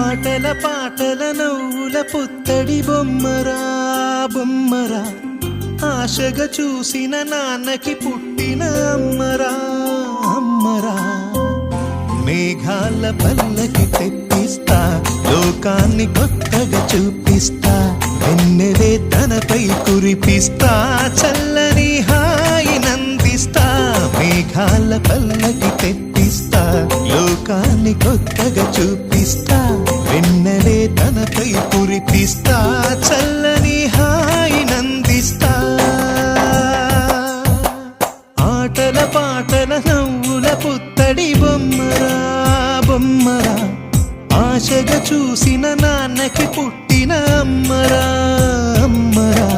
ఆటల పాటల నవ్వుల పుత్తడి బొమ్మరా బొమ్మరా, ఆశగా చూసిన నాన్నకి పుట్టిన అమ్మరా అమ్మరా. మేఘాల పల్లకి తెప్పిస్తా, లోకాన్ని కొత్తగా చూపిస్తా, వెన్నెలే తనపై కురిపిస్తా, చల్లని హాయి నందిస్తా. మేఘాల పల్లకి తెప్పిస్తా, లోకాన్ని కొత్తగా చూపిస్తా, వెన్నెలే తనపై కురిపిస్తా, చల్లని హాయి నందిస్తా. ఆటల పాటల నవ్వుల పుత్తడి బొమ్మరా బొమ్మరా, ఆశగా చూసిన నాన్నకి పుట్టిన అమ్మరా అమ్మరా.